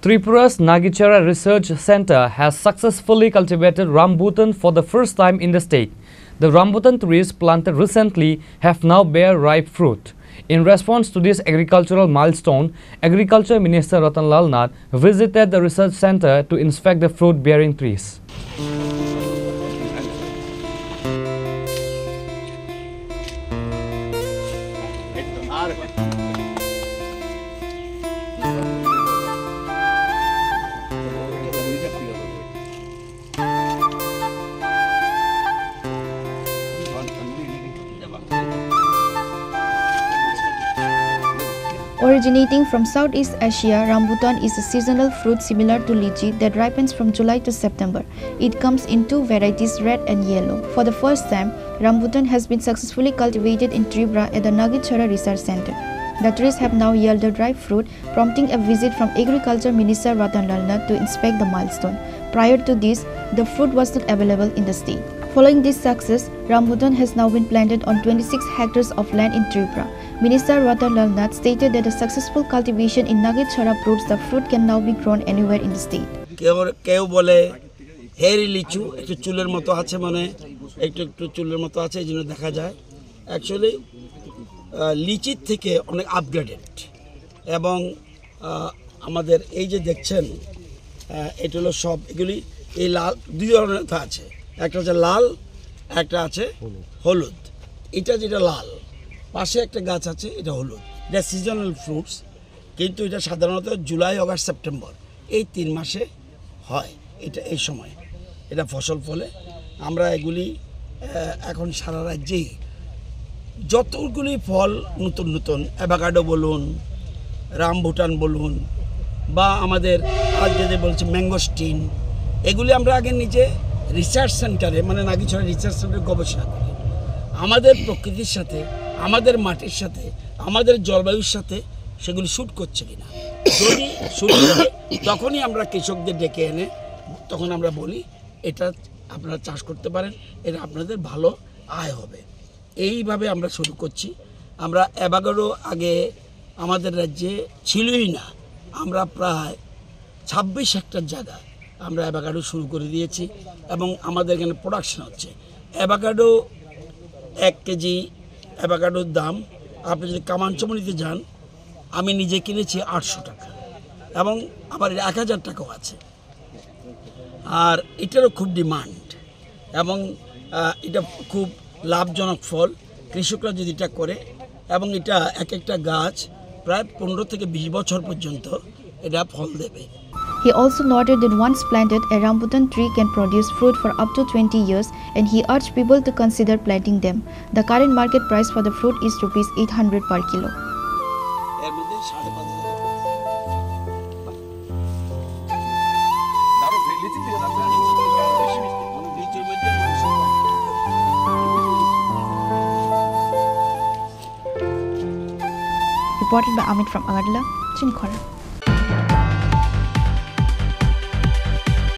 Tripura's Nagichara Research Center has successfully cultivated rambutan for the first time in the state. The rambutan trees planted recently have now bear ripe fruit. In response to this agricultural milestone, Agriculture Minister Ratanlal Nath visited the research center to inspect the fruit-bearing trees. Originating from Southeast Asia, rambutan is a seasonal fruit similar to lychee that ripens from July to September. It comes in two varieties, red and yellow. For the first time, rambutan has been successfully cultivated in Tripura at the Nagichara Research Center. The trees have now yielded ripe fruit, prompting a visit from Agriculture Minister Ratanlal Nath to inspect the milestone. Prior to this, the fruit was not available in the state. Following this success, rambutan has now been planted on 26 hectares of land in Tripura. Minister Ratanlal Nath stated that the successful cultivation in Nagichara proves the fruit can now be grown anywhere in the state. কেউ বলে হেরি লিচু একটু চুলের মতো আছে মানে একটু চুলের মতো আছে এই জন্য দেখা যায় অ্যাকচুয়ালি লিচির থেকে অনেক আপগ্রেডেড এবং আমাদের এই যে দেখছেন এটা হলো সব এগুলি এই লাল দুই ধরনের আছে একটা হচ্ছে লাল একটা আছে হলুদ এটা যেটা লাল পাশে একটা গাছ আছে এটা হলুদ এটা সিজনাল ফ্রুটস কিন্তু এটা সাধারণত জুলাই আগস্ট সেপ্টেম্বর এই 3 মাসে হয় এটা এই সময় এটা ফসল ফলে আমরা এগুলি এখন সারা রাজ্যেই যতগুলি ফল নতুন নতুন অ্যাভোকাডো বলুন রামবুটান বলুন বা আমাদের আজ যে বলছে ম্যাঙ্গোস্টিন এগুলি আমরা আগে নিজে রিসার্চ সেন্টারে মানে নাগিছড়া রিসার্চ সেন্টারে গবেষণা করি আমাদের প্রকৃতির সাথে আমাদের মাটির সাথে আমাদের জলবায়ুর সাথে সেগুলি শ্যুট করছে কিনা যদি শ্যুট করে তখনই আমরা কৃষকদের ডেকে এনে তখন আমরা বলি এটা আপনারা চাষ করতে পারেন এটা আপনাদের ভালো আয় হবে এইভাবে আমরা শুরু করছি আমরা অ্যাভোকাডো আগে আমাদের রাজ্যে ছিলই না আমরা প্রায় 26 হেক্টর জায়গা আমরা অ্যাভোকাডো শুরু করে দিয়েছি এবং আমাদের এখানে প্রোডাকশন হচ্ছে অ্যাভোকাডো 1 কেজি অ্যাভোকাডোর দাম আপনি যদি কামানচমনিতে যান আমি নিজে কিনেছি 800 টাকা এবং আবার 1000 টাকাও আছে আর এটারও খুব ডিমান্ড এবং এটা খুব লাভজনক ফল কৃষকরা যদি এটা করে এবং এটা এক একটা গাছ প্রায় 15 থেকে 20 বছর পর্যন্ত এটা ফল দেবে He also noted that once planted, a rambutan tree can produce fruit for up to 20 years and he urged people to consider planting them. The current market price for the fruit is Rs 800 per kilo. Reported by Amit from Agadla, Chinkhora.